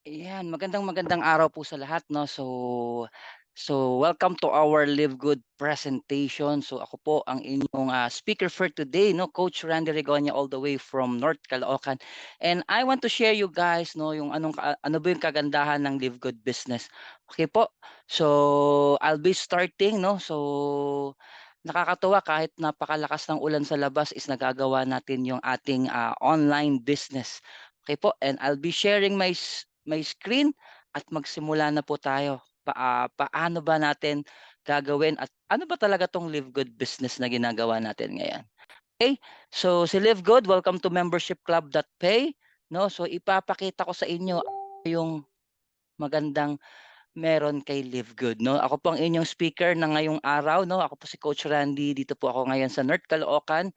Ayan, magandang araw po sa lahat 'no. So welcome to our Live Good presentation. So ako po ang inyong, speaker for today 'no, Coach Randy Regoña all the way from North Caloocan. And I want to share you guys 'no, yung ano ba yung kagandahan ng Live Good business. Okay po, so I'll be starting 'no. So nakakatuwa kahit napakalakas ng ulan sa labas is nagagawa natin yung ating, online business. Okay po, and I'll be sharing my screen at magsimula na po tayo. Paano ba natin gagawin at ano ba talaga 'tong Live Good business na ginagawa natin ngayon? Okay, so si Live Good, welcome to Membership Club Pay 'no. So ipapakita ko sa inyo yung magandang meron kay Live Good 'no. Ako po ang inyong speaker na ngayong araw 'no. Ako po si Coach Randy, dito po ako ngayon sa North Caloocan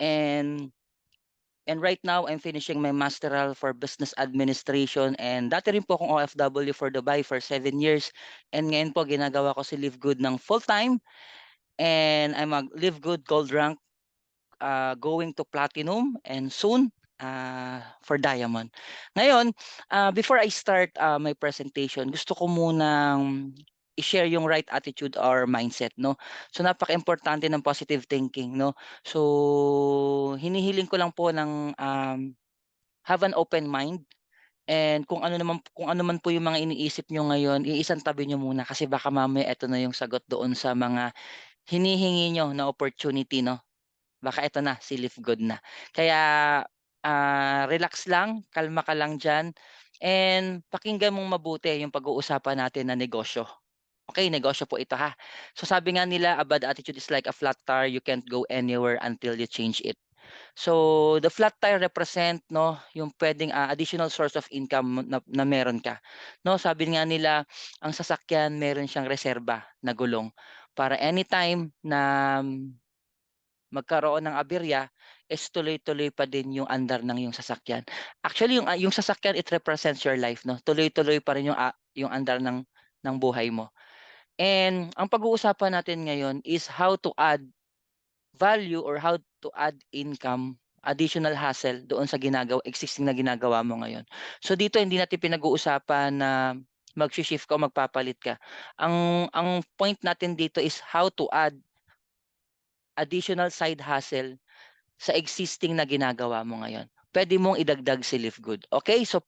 and right now, I'm finishing my Masteral for Business Administration and dati rin po akong OFW for Dubai for 7 years and ngayon po ginagawa ko si Live Good ng full-time and I'm a Live Good Gold rank, going to Platinum and soon, for Diamond. Ngayon, before I start, my presentation, gusto ko munang i-share yung right attitude or mindset 'no. So napaka-importante ng positive thinking 'no. So hinihiling ko lang po ng, have an open mind and kung ano man po yung mga iniisip niyo ngayon, iisantabi niyo muna kasi baka mamaya eto na yung sagot doon sa mga hinihingi niyo na opportunity 'no. Baka eto na, si Live Good na. Kaya, relax lang, kalma ka lang diyan and pakinggan mong mabuti yung pag-uusapan natin na negosyo. Okay, negosyo po ito ha. So sabi nga nila, "A bad attitude is like a flat tire, you can't go anywhere until you change it." So, the flat tire represent 'no, yung puwedeng, additional source of income na meron ka, 'no. Sabi nga nila, ang sasakyan meron siyang reserba na gulong para anytime na magkaroon ng aberya is tuloy-tuloy pa din yung andar ng iyong sasakyan. Actually, yung sasakyan it represents your life 'no, tuloy-tuloy pa rin yung andar ng buhay mo. And ang pag-uusapan natin ngayon is how to add value or how to add income, additional hustle doon sa existing na ginagawa mo ngayon. So dito hindi natin pinag-uusapan na magshi-shift ka o magpapalit ka. Ang point natin dito is how to add additional side hustle sa existing na ginagawa mo ngayon. Puwede mong idagdag si Live Good. Okay, so,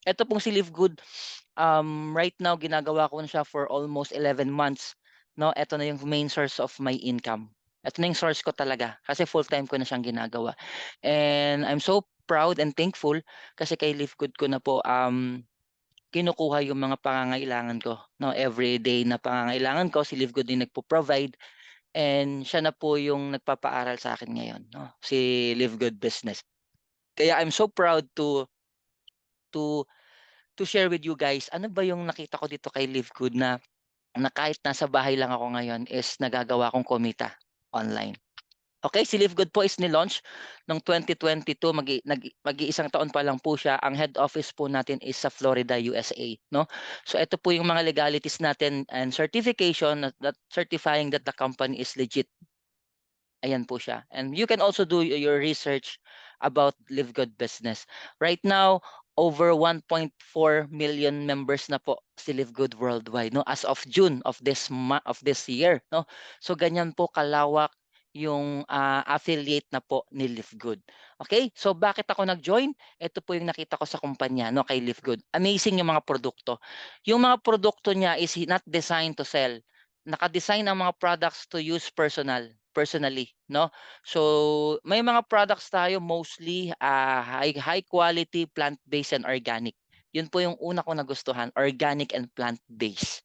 eto pong si Live Good, right now ginagawa ko na siya for almost 11 months 'no. Eto na yung main source of my income. Eto na yung source ko talaga kasi full-time ko na siyang ginagawa. And I'm so proud and thankful kasi kay Live Good ko na po, kinukuha yung mga pangangailangan ko 'no. Everyday na pangangailangan ko si Live Good din nagpo-provide and siya na po yung nagpapaaral sa akin ngayon 'no, si Live Good Business. Kaya I'm so proud to to share with you guys ano ba yung nakita ko dito kay Live Good na kahit nasa bahay lang ako ngayon is nagagawa kong kumita online. Okay, si Live Good po is ni-launch noong 2022, mag-iisang taon pa lang po siya. Ang head office po natin is sa Florida, USA 'no. So ito po yung mga legalities natin and certification that certifying that the company is legit. Ayan po siya. And you can also do your research about Live Good Business. Right now, over 1.4 million members na po si Live Good worldwide, no? As of June of this year, no? So ganyan po kalawak yung affiliate na po ni Live Good. Okay? So bakit ako nag-join? Ito po yung nakita ko sa kumpanya, no, kay Live Good. Amazing yung mga produkto. Yung mga produkto niya is not designed to sell. Naka-design ang mga products to use personally 'no. So may mga products tayo mostly, high quality, plant-based and organic. Yun po yung una kong nagustuhan, organic and plant-based.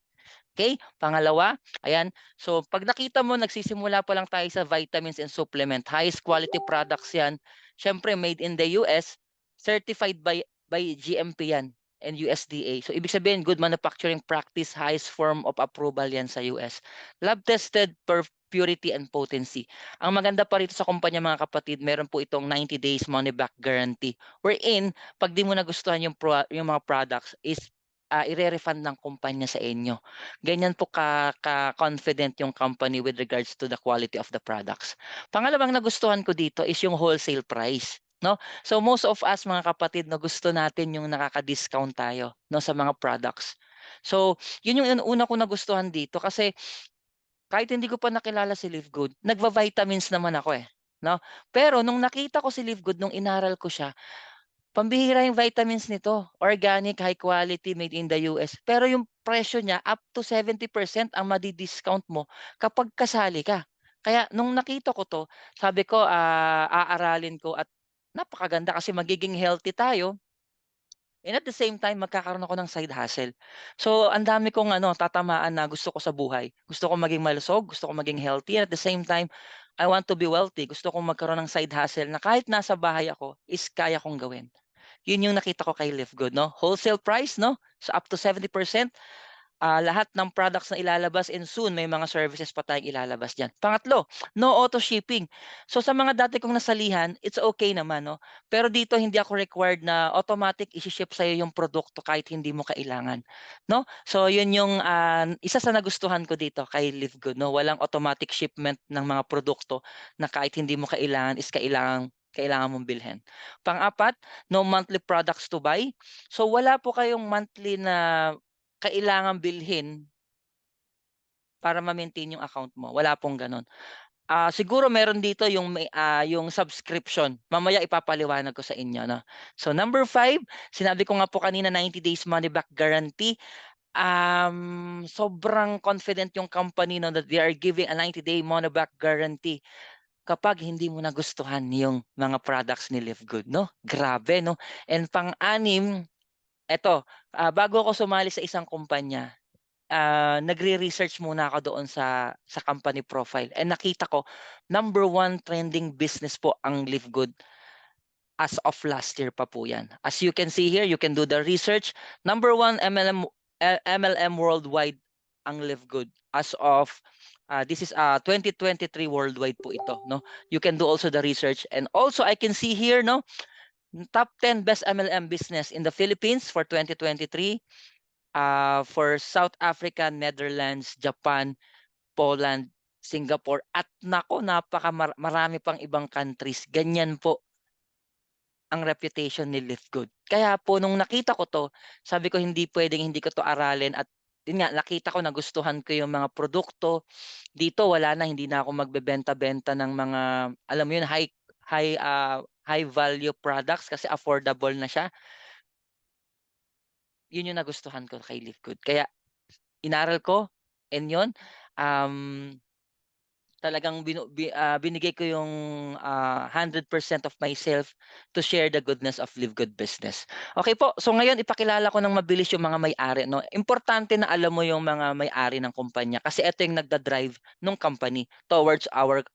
Okay, pangalawa, ayan, so 'pag nakita mo nagsisimula pa lang tayo sa vitamins and supplement, highest quality products 'yan. Siyempre made in the US, certified by GMP 'yan and USDA. So ibig sabihin good manufacturing practice, highest form of approval 'yan sa US. Lab tested per purity and potency. Ang maganda pa rito sa kumpanya mga kapatid, meron po itong 90 days money back guarantee, wherein 'pag 'di mo nagustuhan yung mga products is, ire-refund ng kumpanya sa inyo. Ganyan po ka-confident yung company with regards to the quality of the products. Pangalawang nagustuhan ko dito is yung wholesale price. 'no? So most of us mga kapatid 'no, gusto natin yung nakaka-discount tayo 'no, sa mga products. So yun yung una kong nagustuhan dito kasi kahit hindi ko pa nakilala si Live Good, nagva-vitamins naman ako, eh, 'no? Pero nung nakita ko si Live Good, nung inaral ko siya, pambihira yung vitamins nito, organic, high quality, made in the US. Pero yung presyo niya up to 70% ang madi-discount mo kapag kasali ka. Kaya nung nakita ko 'to, sabi ko, aaralin ko at napakaganda kasi magiging healthy tayo. And at the same time, magkakaroon ako ng side hustle. So, ang dami kong tatamaan na gusto ko sa buhay. Gusto ko maging malusog, gusto ko maging healthy, and at the same time, I want to be wealthy. Gusto kong magkaroon ng side hustle na kahit nasa bahay ako, is kaya kong gawin. Yun yung nakita ko kay Live Good, no? Wholesale price, no? So up to 70%. Lahat ng products na ilalabas and soon may mga services pa tayong ilalabas diyan. Pangatlo, no auto shipping. So sa mga dati kong nasalihan, it's okay naman 'no. Pero dito hindi ako required na automatic isi-ship sa'yo yung produkto kahit hindi mo kailangan, 'no. So yun yung, isa sa nagustuhan ko dito kay Live Good 'no, walang automatic shipment ng mga produkto na kahit hindi mo kailangan is kailangang kailangan mong bilhin. Pang-apat, no monthly products to buy. So wala po kayong monthly na kailangang bilhin para ma-maintain yung account mo, wala pong gano'n. Siguro meron dito yung subscription, mamaya ipapaliwanag ko sa inyo 'no. So number 5, sinabi ko nga po kanina 90 days money back guarantee. Sobrang confident yung company 'no that they are giving a 90-day money back guarantee kapag hindi mo nagustuhan yung mga products ni Live Good 'no, grabe 'no. And pang-anim, eto, bago ako sumali sa isang kumpanya, nagre-research muna ako doon sa company profile and nakita ko number 1 trending business po ang Live Good as of last year pa po 'yan. As you can see here, you can do the research. Number 1 MLM worldwide ang Live Good as of, this is, 2023 worldwide po ito 'no. You can do also the research and also I can see here 'no, top 10 best MLM business in the Philippines for 2023. For South Africa, Netherlands, Japan, Poland, Singapore at naku marami pang ibang countries. Ganyan po ang reputation ni Live Good. Kaya po nung nakita ko 'to, sabi ko hindi puwedeng hindi ko 'to aralin at yun nga nakita ko nagustuhan ko yung mga produkto. Dito wala na, hindi na ako magbebenta-benta ng mga alam mo yun high value products kasi affordable na siya. Yun yung nagustuhan ko kay Live Good. Kaya inaral ko and yun, um, talagang binigay ko yung, 100% of myself to share the goodness of Live Good Business. Okay po, so ngayon ipakilala ko ng mabilis yung mga may-ari 'no. Importante na alam mo yung mga may-ari ng kumpanya kasi ito yung nagda-drive nung company towards our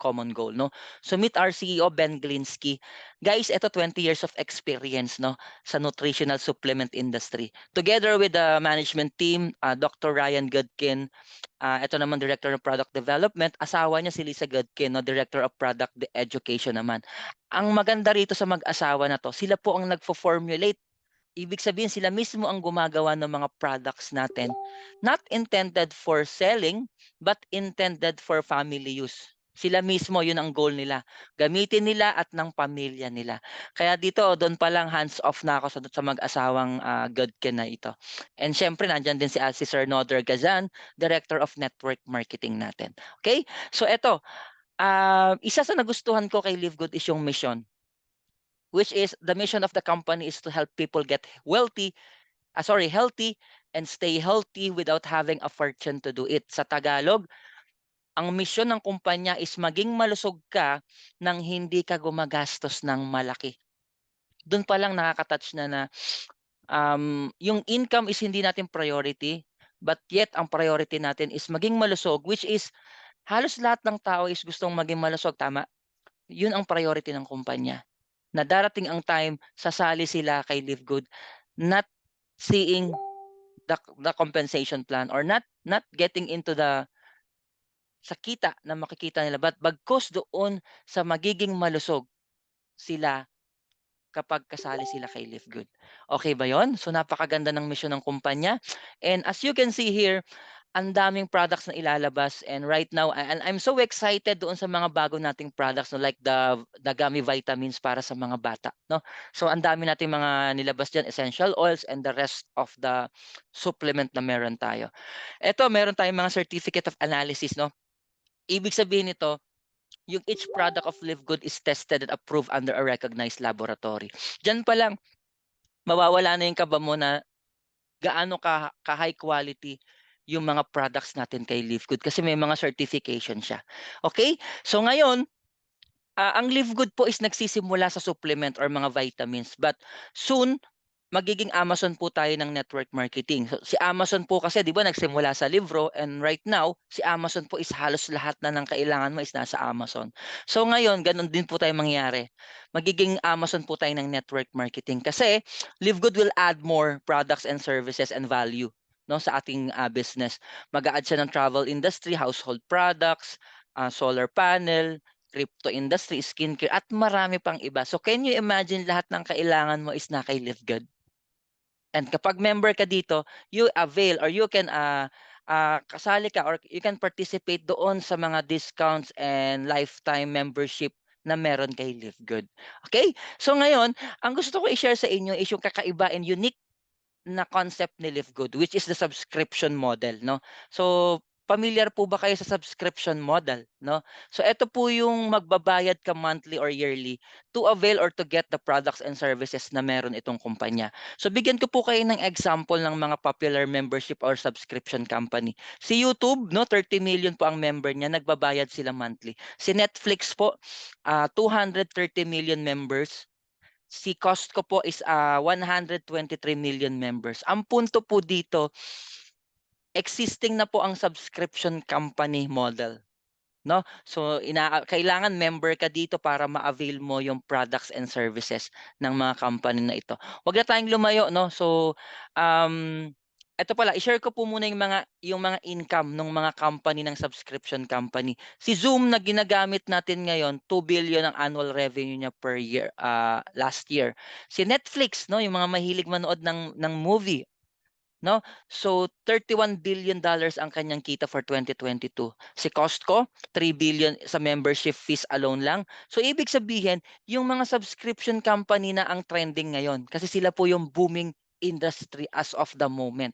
common goal 'no. So meet our CEO, Ben Glinsky. Guys, ito 20 years of experience 'no, sa nutritional supplement industry. Together with the management team, Dr. Ryan Godkin. Ito naman Director of Product Development, asawa niya si Lisa Godkin 'no, Director of Product Education naman. Ang maganda rito sa mag-asawa na 'to, sila po ang nagfo-formulate. Ibig sabihin sila mismo ang gumagawa ng mga products natin, not intended for selling, but intended for family use. Sila mismo, yun ang goal nila. Gamitin nila at ng pamilya nila. Kaya dito, dun pa lang hands off na ako sa mag-asawang, Godkin na ito. And siyempre nandiyan din si Sir Noder Gazan, Director of Network Marketing natin. Okay? So eto, isa sa nagustuhan ko kay Live Good is yung mission, which is the mission of the company is to help people get healthy and stay healthy without having a fortune to do it. Sa Tagalog, ang misyon ng kumpanya is maging malusog ka nang hindi ka gumagastos ng malaki. Dun pa lang nakaka-touch na yung income is hindi natin priority, but yet ang priority natin is maging malusog, which is halos lahat ng tao is gustong maging malusog, tama? Yun ang priority ng kumpanya. Na darating ang time, sasali sila kay Live Good, not seeing the compensation plan or not getting into sa kita na makikita nila, but bagkus doon sa magiging malusog sila kapag kasali sila kay Live Good. Okay ba yon? So napakaganda ng misyon ng kumpanya and as you can see here, ang daming products na ilalabas, and right now I'm so excited doon sa mga bago nating products, no, like the gummy vitamins para sa mga bata, no. So ang dami nating mga nilabas diyan, essential oils and the rest of the supplement na meron tayo. Eto, meron tayong mga certificate of analysis, no. Ibig sabihin nito, yung each product of Live Good is tested and approved under a recognized laboratory. Diyan pa lang mawawala na yung kaba mo na gaano ka high quality yung mga products natin kay Live Good kasi may mga certification siya. Okay? So ngayon, ang Live Good po is nagsisimula sa supplement or mga vitamins, but soon magiging Amazon po tayo ng network marketing. So, si Amazon po kasi 'di ba nagsimula sa libro, and right now si Amazon po is halos lahat na ng kailangan mo is nasa Amazon. So ngayon gano'n din po tayo mangyayari. Magiging Amazon po tayo ng network marketing kasi Live Good will add more products and services and value, no, sa ating business. Mag-a-add siya ng travel industry, household products, solar panel, crypto industry, skincare at marami pang iba. So can you imagine lahat ng kailangan mo is na kay Live Good? And kapag member ka dito, you avail or you can kasali ka or you can participate doon sa mga discounts and lifetime membership na meron kay Live Good. Okay? So ngayon, ang gusto ko i-share sa inyo is yung kakaiba and unique na concept ni Live Good, which is the subscription model, no? So familiar po ba kayo sa subscription model, no? So ito po yung magbabayad ka monthly or yearly to avail or to get the products and services na meron itong kumpanya. So bigyan ko po kayo ng example ng mga popular membership or subscription company. Si YouTube, no, 30 million po ang member niya, nagbabayad sila monthly. Si Netflix po, 230 million members. Si Costco po is 123 million members. Ang punto po dito, existing na po ang subscription company model, no? So kailangan member ka dito para ma-avail mo yung products and services ng mga company na ito. Huwag na tayong lumayo, no? So eto pala, i-share ko po muna yung mga income ng mga company ng subscription company. Si Zoom na ginagamit natin ngayon, 2 billion ang annual revenue niya per year, last year. Si Netflix, no, yung mga mahilig manood ng movie, no? So $31 billion ang kanyang kita for 2022. Si Costco, 3 billion sa membership fees alone lang. So ibig sabihin, yung mga subscription company na ang trending ngayon kasi sila po yung booming industry as of the moment.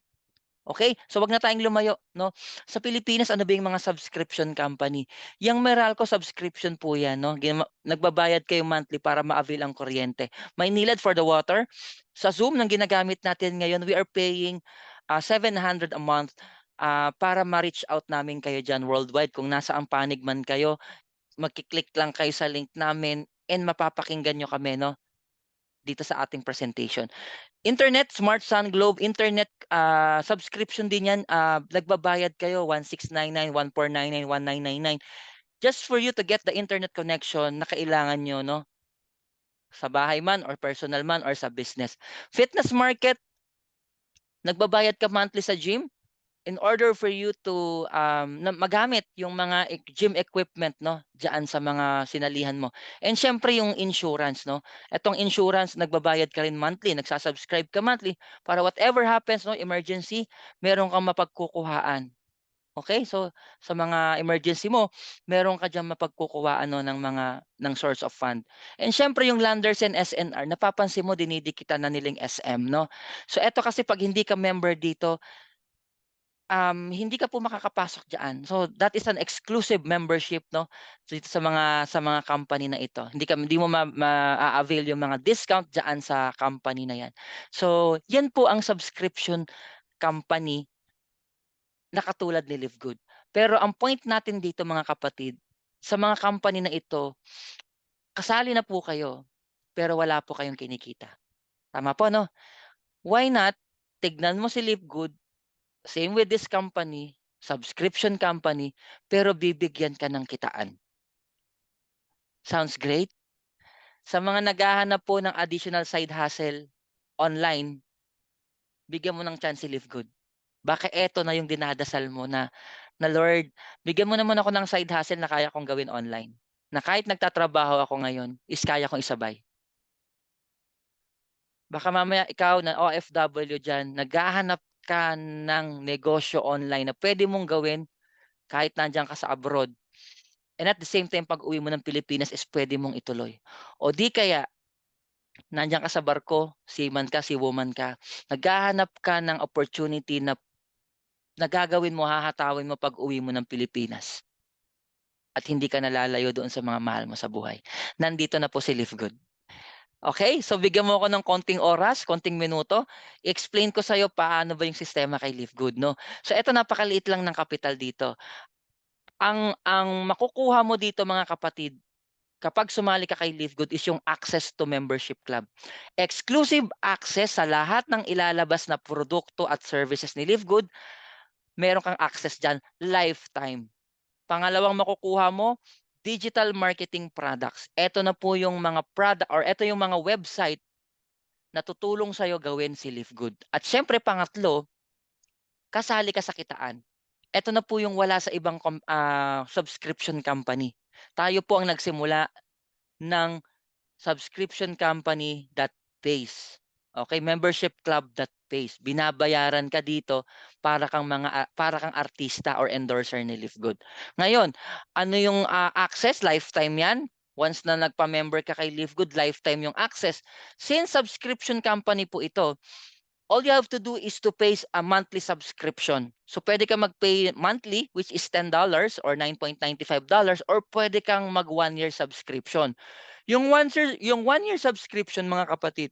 Okay? So wag na tayong lumayo, no? Sa Pilipinas, ano ba yung mga subscription company? Yang Meralco subscription po yan, no? Nagbabayad kayo monthly para ma-avail ang kuryente. Maynilad for the water. Sa Zoom, nang ginagamit natin ngayon, we are paying 700 a month para ma-reach out namin kayo dyan worldwide. Kung nasa ang panig man kayo, magkiklik lang kayo sa link namin and mapapakinggan nyo kami, no? Dito sa ating presentation. Internet, Smart Sun Globe, internet subscription din yan. Nagbabayad kayo 1699, 1499, 1999 just for you to get the internet connection na kailangan nyo, no? Sa bahay man or personal man or sa business. Fitness market, nagbabayad ka monthly sa gym in order for you to magamit yung mga gym equipment, no, diyan sa mga sinalihan mo. And syempre yung insurance, no. Etong insurance, nagbabayad ka rin monthly, nagsasubscribe ka monthly para whatever happens, no, emergency, meron kang mapagkukuhaan. Okay? So sa mga emergency mo, meron ka diyang mapagkukuhaan, no, ng source of fund. And syempre yung Landers and SNR, napapansin mo dinidikitan na nilang SM, no. So eto kasi pag hindi ka member dito, hindi ka po makakapasok diyan. So that is an exclusive membership, no, dito sa mga company na ito. Hindi mo ma-a-avail yung mga discount diyan sa company na 'yan. So 'yan po ang subscription company na katulad ni Live Good. Pero ang point natin dito mga kapatid, sa mga company na ito, kasali na po kayo, pero wala po kayong kinikita. Tama po, 'no? Why not tignan mo si Live Good. Same with this company, subscription company, pero bibigyan ka ng kitaan. Sounds great? Sa mga naghahanap po ng additional side hustle online, bigyan mo ng chance si Live Good. Baka eto na yung dinadasal mo na Lord, bigyan mo naman ako ng side hustle na kaya kong gawin online. Na kahit nagtatrabaho ako ngayon, is kaya kong isabay. Baka mamaya ikaw na OFW diyan, naghahanap ka ng negosyo online na pwede mong gawin kahit nandiyan ka sa abroad. And at the same time, pag-uwi mo ng Pilipinas is pwede mong ituloy. O di kaya, nandiyan ka sa barko, seaman ka, seawoman ka, naghahanap ka ng opportunity na gagawin mo, hahatawin mo pag-uwi mo ng Pilipinas at hindi ka nalalayo doon sa mga mahal mo sa buhay. Nandito na po si Live Good. Okay, so bigyan mo ako ng konting oras, konting minuto, i-explain ko sa'yo paano ba yung sistema kay Live Good, 'no. So eto, napakaliit lang ng kapital dito. Ang makukuha mo dito, mga kapatid, kapag sumali ka kay Live Good is yung access to membership club. Exclusive access sa lahat ng ilalabas na produkto at services ni Live Good, meron kang access diyan lifetime. Pangalawang makukuha mo, digital marketing products. Eto na po yung mga product or eto yung mga website na tutulong sa'yo gawin si Live Good. At siyempre pangatlo, kasali ka sa kitaan. Eto na po yung wala sa ibang subscription company. Tayo po ang nagsimula ng subscription company that pays. Okay, membership club that pays. Binabayaran ka dito para kang artista or endorser ni Live Good. Ngayon, ano yung access? Lifetime 'yan. Once na nagpa-member ka kay Live Good, lifetime yung access. Since subscription company po ito, all you have to do is to pay a monthly subscription. So pwede ka mag-pay monthly, which is $10 or $9.95, or pwede kang mag 1 year subscription. Yung 1 year subscription, mga kapatid,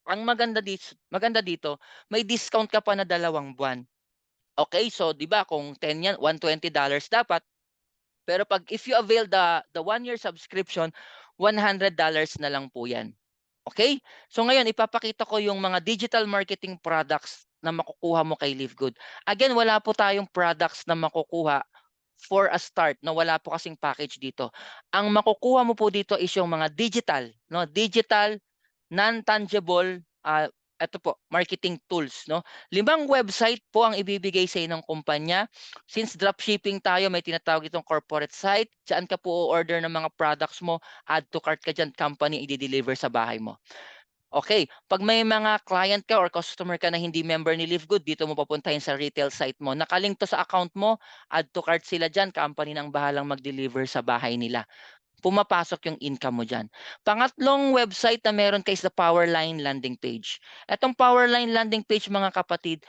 ang maganda dito, may discount ka pa na 2 buwan. Okay, so 'di ba kung 10 yan, $120 dapat. Pero if you avail the 1 year subscription, $100 na lang po 'yan. Okay? So ngayon ipapakita ko yung mga digital marketing products na makukuha mo kay Live Good. Again, wala po tayong products na makukuha for a start, no, wala po kasing package dito. Ang makukuha mo po dito is yung mga digital, no, digital, non-tangible, eto po, marketing tools, no. 5 website po ang ibibigay sa ng kumpanya. Since dropshipping tayo, may tinatawag itong corporate site. Diyan ka po order ng mga products mo, add to cart ka diyan, company i-de-deliver sa bahay mo. Okay, 'pag may mga client ka or customer ka na hindi member ni Live Good, dito mo papuntahin sa retail site mo. Nakalink 'to sa account mo, add to cart sila diyan, company nang bahalang mag-deliver sa bahay nila. Pumapasok yung income mo diyan. Pangatlong website na meron ka is the Powerline landing page. Etong Powerline landing page, mga kapatid,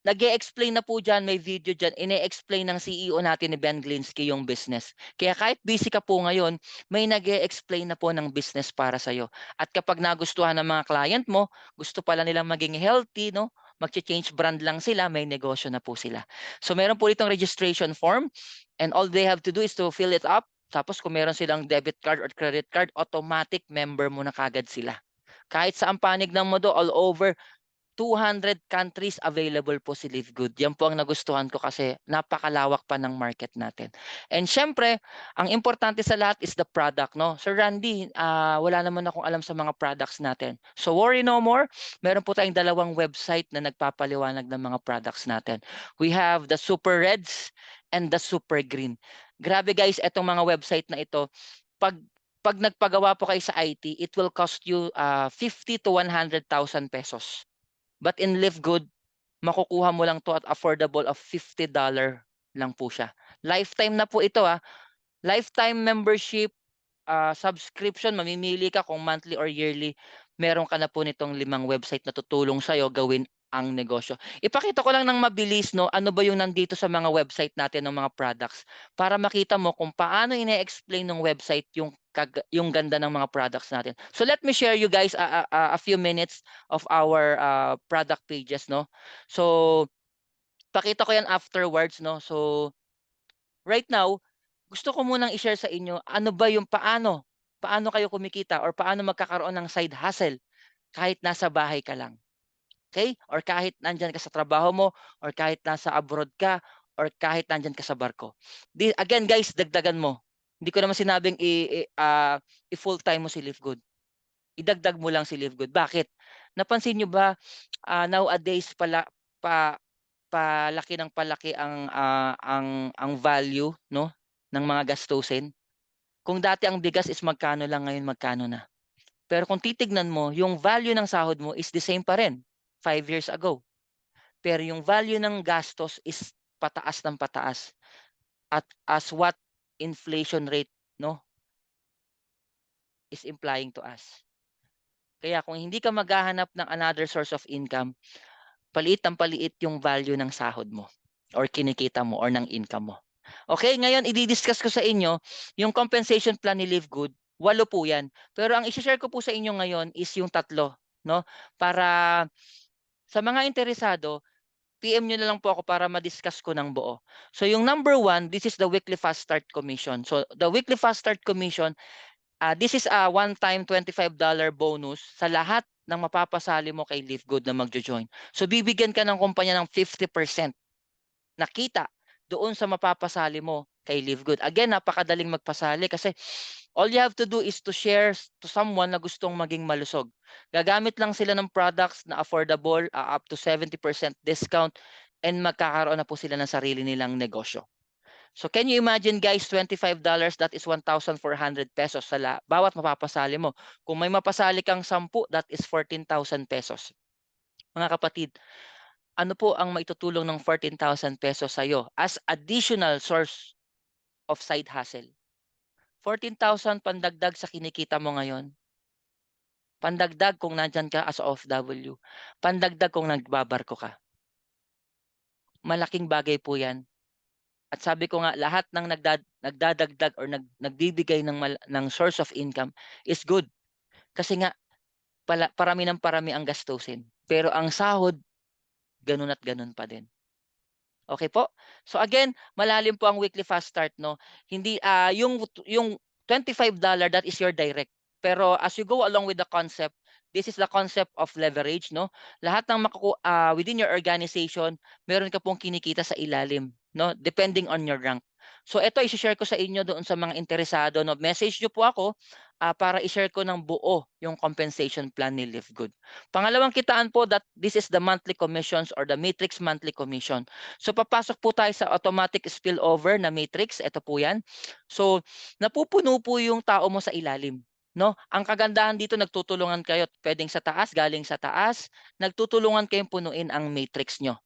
nag-e-explain na po diyan, may video diyan, ine-explain ng CEO natin ni Ben Glinsky yung business. Kaya kahit busy ka po ngayon, may nag-e-explain na po ng business para sa'yo. At kapag nagustuhan ng mga client mo, gusto pala nilang maging healthy, 'no, magche-change brand lang sila, may negosyo na po sila. So meron po ditong registration form, and all they have to do is to fill it up. Tapos kung meron silang debit card or credit card, automatic member mo na kagad sila. Kahit saan panig ng mundo, all over 200 countries available po si Live Good. Yan po ang nagustuhan ko kasi napakalawak pa ng market natin. And siyempre, ang importante sa lahat is the product, no? Sir Randy, wala naman akong alam sa mga products natin. So worry no more. Meron po tayong 2 website na nagpapaliwanag ng mga products natin. We have the Super Reds and the Super Green. Grabe guys, etong mga website na ito, pag pag nagpagawa po kayo sa IT, it will cost you 50 to 100,000 pesos. But in Live Good, makukuha mo lang 'to at affordable of $50 lang po siya. Lifetime na po ito, lifetime membership, subscription, mamimili ka kung monthly or yearly. Meron ka na po nitong 5 website na tutulong sa'yo gawin ang negosyo. Ipakita ko lang ng mabilis, 'no, ano ba yung nandito sa mga website natin ng mga products para makita mo kung paano ine-explain ng website yung ganda ng mga products natin. So let me share you guys a few minutes of our product pages, 'no. So pakita ko yan afterwards, 'no. So right now, gusto ko munang i-share sa inyo ano ba yung paano kayo kumikita or paano magkakaroon ng side hustle kahit nasa bahay ka lang. Okay? Or kahit nandiyan ka sa trabaho mo, or kahit nasa abroad ka, or kahit nandiyan ka sa barko. Again guys, dagdagan mo. Hindi ko naman sinabing i-full-time mo si Live Good. Idagdag mo lang si Live Good. Bakit? Napansin niyo ba, nowadays pa palaki ng palaki ang value, 'no, ng mga gastusin. Kung dati ang bigas is magkano lang, ngayon magkano na. Pero kung titignan mo, yung value ng sahod mo is the same pa rin. 5 years ago. Pero yung value ng gastos is pataas ng pataas at as what inflation rate, no, is implying to us. Kaya kung hindi ka maghahanap ng another source of income, paliit ng paliit yung value ng sahod mo or kinikita mo or ng income mo. Okay, ngayon i-discuss ko sa inyo yung compensation plan ni Live Good. 8 po 'yan. Pero ang i-share ko po sa inyo ngayon is yung 3, no? Para sa mga interesado, PM niyo na lang po ako para ma-discuss ko ng buo. So yung number 1, this is the weekly fast start commission. So the weekly fast start commission, this is a one-time $25 bonus sa lahat ng mapapasali mo kay Live Good na magjo-join. So bibigyan ka ng kumpanya ng 50% na kita doon sa mapapasali mo kay Live Good. Again, napakadaling magpasali kasi all you have to do is to share to someone na gustong maging malusog. Gagamit lang sila ng products na affordable, up to 70% discount, and magkakaroon na po sila ng sarili nilang negosyo. So can you imagine guys, $25, that is 1,400 pesos sa bawat mapapasali mo. Kung may mapasali kang 10, that is 14,000 pesos. Mga kapatid, ano po ang maitutulong ng 14,000 pesos sa'yo as additional source of side hustle? 14,000 pandagdag sa kinikita mo ngayon. Pandagdag kung nandyan ka as OFW. Pandagdag kung nagbabarko ka. Malaking bagay po yan. At sabi ko nga, lahat ng nagdadagdag or nagbibigay ng source of income is good. Kasi nga, parami ng parami ang gastusin. Pero ang sahod, ganun at ganun pa din. Okay po? So again, malalim po ang weekly fast start, no? Hindi yung $25 that is your direct. Pero as you go along with the concept, this is the concept of leverage, no? Lahat ng within your organization, meron ka pong kinikita sa ilalim, no? Depending on your rank. So ito i-share ko sa inyo doon sa mga interesado, no? Message niyo po ako para i-share ko ng buo yung compensation plan ni Live Good. Pangalawang kitaan po that this is the monthly commissions or the matrix monthly commission. So papasok po tayo sa automatic spillover na matrix. Ito po 'yan. So napupuno po yung tao mo sa ilalim, no? Ang kagandahan dito, nagtutulungan kayo, pwedeng sa taas, galing sa taas, nagtutulungan kayong punuin ang matrix nyo.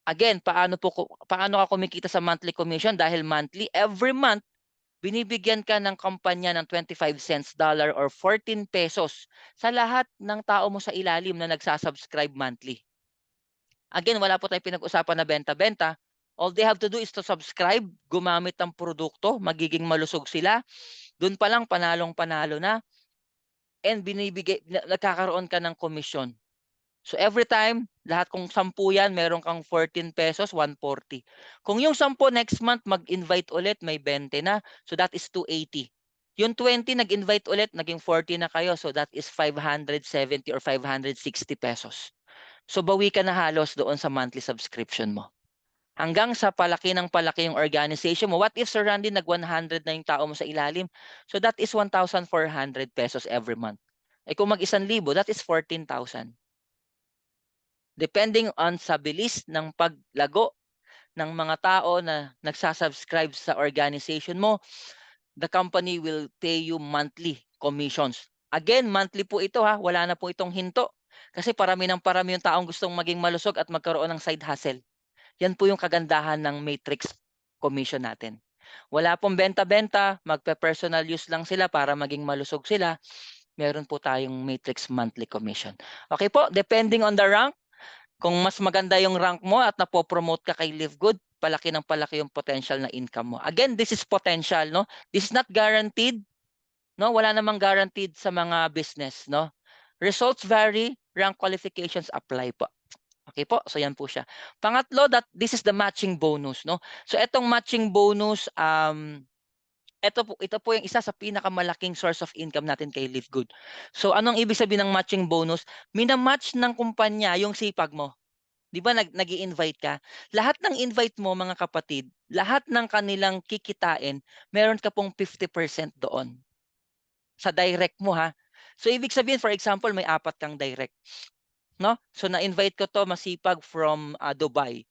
Again, paano ka kumikita sa monthly commission? Dahil monthly, every month binibigyan ka ng kampanya ng 25 cents dollar or 14 pesos sa lahat ng tao mo sa ilalim na nagsasubscribe monthly. Again, wala po tayong pinag-usapan na benta-benta. All they have to do is to subscribe, gumamit ng produkto, magiging malusog sila. Doon pa lang panalong-panalo na, and nagkakaroon ka ng komisyon. So every time, lahat kung 10 yan, meron kang 14 pesos, 140. Kung yung 10 next month mag-invite ulit, may 20 na. So that is 280. Yung 20 nag-invite ulit, naging 40 na kayo. So that is 570 or 560 pesos. So bawi ka na halos doon sa monthly subscription mo. Hanggang sa palaki ng palaki yung organization mo. What if, Sir Randy, nag-100 na yung tao mo sa ilalim? So that is 1,400 pesos every month. Eh kung mag-1,000, that is 14,000. Depending on sa bilis ng paglago ng mga tao na nagsasubscribe sa organization mo, the company will pay you monthly commissions. Again, monthly po ito ha, wala na po itong hinto. Kasi parami ng parami yung taong gustong maging malusog at magkaroon ng side hustle. Yan po yung kagandahan ng matrix commission natin. Wala pong benta-benta, magpe-personal use lang sila para maging malusog sila. Meron po tayong matrix monthly commission. Okay po, depending on the rank, kung mas maganda yung rank mo at napopromote ka kay Live Good, palaki ng palaki yung potential na income mo. Again, this is potential, no? This is not guaranteed, no? Wala namang guaranteed sa mga business, no? Results vary, rank qualifications apply po. Okay po, so yan po siya. Pangatlo, that this is the matching bonus, no? So etong matching bonus, ito po yung isa sa pinakamalaking source of income natin kay Live Good. So anong ibig sabihin ng matching bonus? Mina-match ng kumpanya yung sipag mo. 'Di ba nag-i-invite ka? Lahat ng invite mo mga kapatid, lahat ng kanilang kikitain, meron ka pong 50% doon. Sa direct mo ha. So ibig sabihin, for example, may 4 kang direct, no? So na-invite ko 'to masipag from Dubai.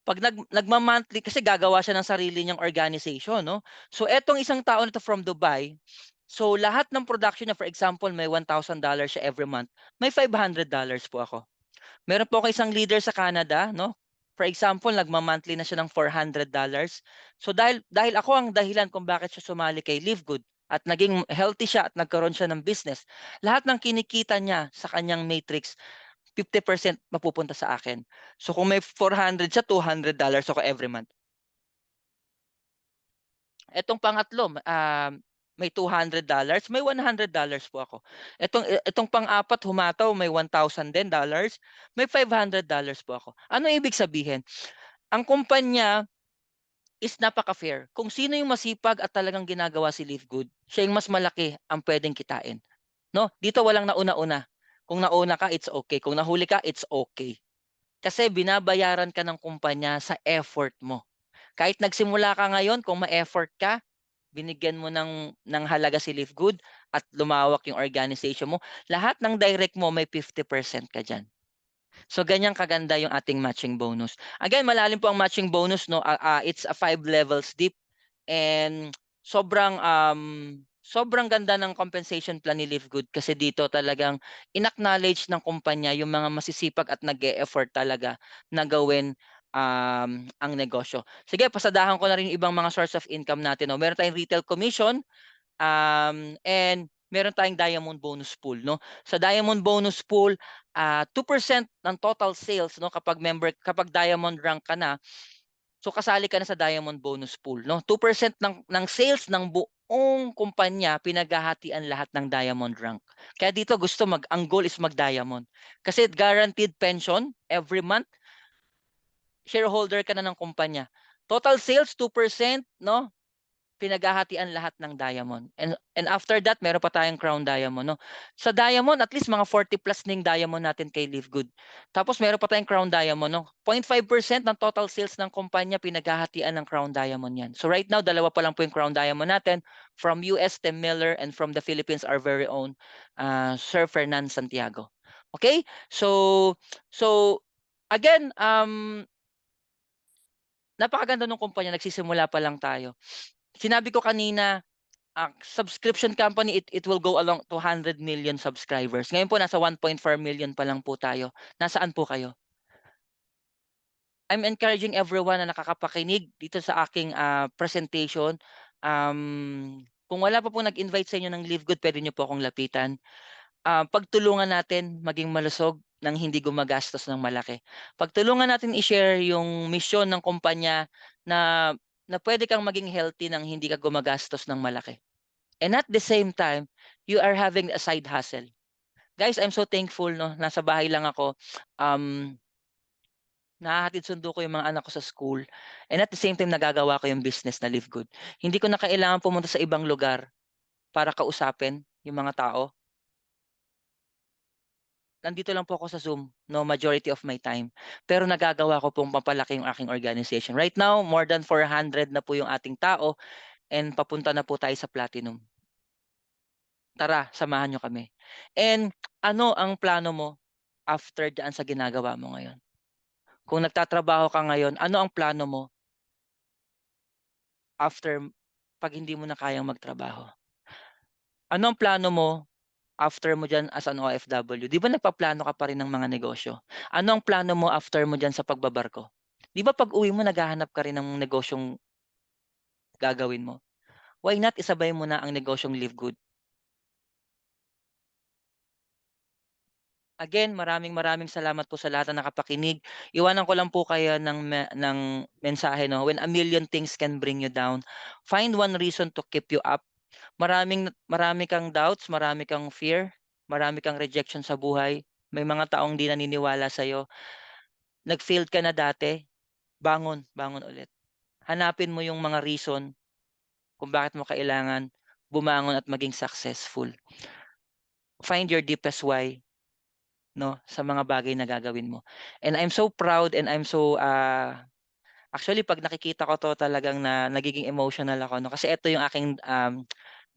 Pag nagma-monthly kasi gagawa siya ng sarili niyang organization, no? So etong isang tao na 'to from Dubai, so lahat ng production niya, for example, may $1,000 siya every month, may $500 po ako. Meron po ako isang leader sa Canada, no? For example, nagma-monthly na siya ng $400. So dahil ako ang dahilan kung bakit siya sumali kay Live Good at naging healthy siya at nagkaroon siya ng business, lahat ng kinikita niya sa kanyang matrix, 50% mapupunta sa akin. So kung may 400 siya, $200 ako every month. Etong pangatlo, may $200, may $100 po ako. Etong pang-apat humataw may $1,000 din dollars, may $500 po ako. Ano ibig sabihin? Ang kumpanya is napaka-fair. Kung sino yung masipag at talagang ginagawa si Live Good, siya yung mas malaki ang pwedeng kitain. No? Dito walang nauna-una. Kung nauna ka, it's okay. Kung nahuli ka, it's okay. Kasi binabayaran ka ng kumpanya sa effort mo. Kahit nagsimula ka ngayon, kung ma-effort ka, binigyan mo ng halaga si Live Good at lumawak yung organization mo, lahat ng direct mo may 50% ka diyan. So ganyan kaganda yung ating matching bonus. Again, malalim po ang matching bonus, no. It's a 5 levels deep and sobrang ganda ng compensation plan ni Live Good kasi dito talagang inacknowledge ng kumpanya yung mga masisipag at nag-e-effort talaga na gawin ang negosyo. Sige, pasadahan ko na rin yung ibang mga source of income natin, no. Meron tayong retail commission, and meron tayong diamond bonus pool, no. Sa diamond bonus pool, 2% ng total sales, no, kapag diamond rank ka na, so kasali ka na sa diamond bonus pool, no. 2% ng sales ng buong kumpanya pinaghahatian lahat ng diamond rank. Kaya dito ang goal is mag-diamond. Kasi guaranteed pension every month, shareholder ka na ng kumpanya. Total sales 2%, no? Pinaghahatian lahat ng diamond. And after that, meron pa tayong crown diamond, no? Sa diamond, at least mga 40 plus ning diamond natin kay Live Good. Tapos meron pa tayong crown diamond, no? 0.5% ng total sales ng kumpanya pinaghahatian ng crown diamond yan. So right now, dalawa pa lang po yung crown diamond natin from US, Tim Miller, and from the Philippines, our very own Sir Fernan Santiago. Okay? So again, napakaganda ng kumpanya, nagsisimula pa lang tayo. Sinabi ko kanina, subscription company, it will go along to 100 million subscribers. Ngayon po nasa 1.4 million pa lang po tayo. Nasaan po kayo? I'm encouraging everyone na nakakapakinig dito sa aking presentation. Kung wala pa po nag-invite sa inyo ng Live Good, pwede niyo po akong lapitan. Pagtulungan natin maging malusog nang hindi gumagastos ng malaki. Pagtulungan natin i-share yung misyon ng kumpanya na pwede kang maging healthy nang hindi ka gumagastos ng malaki. And at the same time, you are having a side hustle. Guys, I'm so thankful, no. Nasa bahay lang ako. Nahahatid sundo ko yung mga anak ko sa school. And at the same time, nagagawa ko yung business na Live Good. Hindi ko na kailangan pumunta sa ibang lugar para kausapin yung mga tao. Nandito lang po ako sa Zoom, no, majority of my time. Pero nagagawa ko pong mapalaki yung aking organization. Right now, more than 400 na po yung ating tao and papunta na po tayo sa platinum. Tara, samahan niyo kami. And ano ang plano mo after daan sa ginagawa mo ngayon? Kung nagtatrabaho ka ngayon, ano ang plano mo after 'pag hindi mo na kayang magtrabaho? Ano ang plano mo after mo diyan as an OFW? 'Di ba nagpaplano ka pa rin ng mga negosyo? Ano ang plano mo after mo diyan sa pagbabarko? 'Di ba pag-uwi mo naghahanap ka rin ng negosyong gagawin mo? Why not isabay mo na ang negosyong Live Good? Again, maraming salamat po sa lahat na nakapakinig. Iwanan ko lang po kayo ng mensahe, 'no. When a million things can bring you down, find one reason to keep you up. Marami kang doubts, marami kang fear, marami kang rejection sa buhay. May mga taong 'di naniniwala sa'yo. Nag-failed ka na dati, bangon, bangon ulit. Hanapin mo yung mga reason kung bakit mo kailangan bumangon at maging successful. Find your deepest why, 'no, sa mga bagay na gagawin mo. And I'm so proud and I'm so, actually 'pag nakikita ko 'to talagang nagiging emotional ako, 'no, kasi ito yung aking,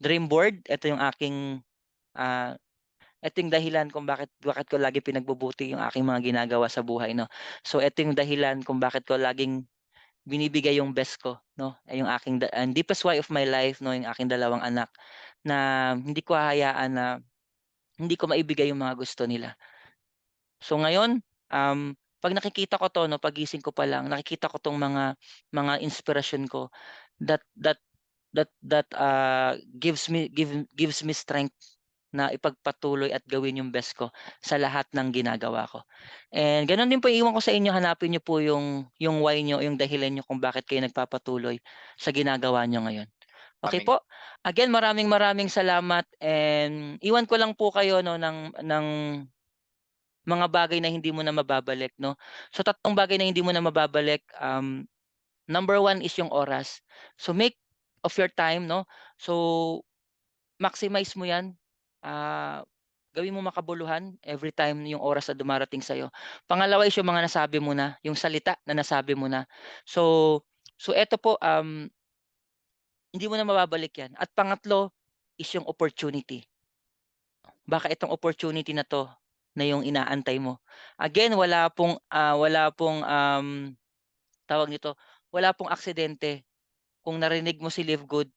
dream board, ito yung aking, ah, ito yung dahilan kung bakit bakit ko lagi pinagbubuti yung aking mga ginagawa sa buhay, 'no. So ito yung dahilan kung bakit ko laging binibigay yung best ko, 'no, ay yung aking deepest why of my life, 'no, yung aking dalawang anak na hindi ko hahayaan na hindi ko maibigay yung mga gusto nila. So ngayon, um, 'pag nakikita ko 'to 'no, paggising ko pa lang nakikita ko 'tong mga inspirasyon ko that that gives me strength na ipagpatuloy at gawin yung best ko sa lahat ng ginagawa ko. And gano'n din po iwan ko sa inyo, hanapin niyo po yung why niyo, yung dahilan niyo kung bakit kayo nagpapatuloy sa ginagawa niyo ngayon. Okey Aming po, again maraming salamat and iwan ko lang po kayo 'no ng mga bagay na hindi mo na mababalik 'no. So, tatlong bagay na hindi mo na mababalik, number one is yung oras. So, make of your time 'no. So, maximize mo 'yan, ah, gawin mo makabuluhan every time yung oras na dumarating sa'yo. Pangalawa is yung mga nasabi mo na, yung salita na nasabi mo na. So eto po, hindi mo na mababalik 'yan. At pangatlo is yung opportunity. Baka itong opportunity na 'to na yung inaantay mo. Again, wala pong, tawag nito, wala pong aksidente. Kung narinig mo si Live Good,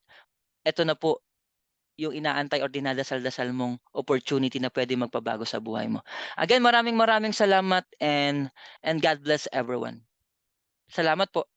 eto na po yung inaantay or dinadasal-dasal mong opportunity na puwedeng magpabago sa buhay mo. Again, maraming salamat and God bless everyone. Salamat po.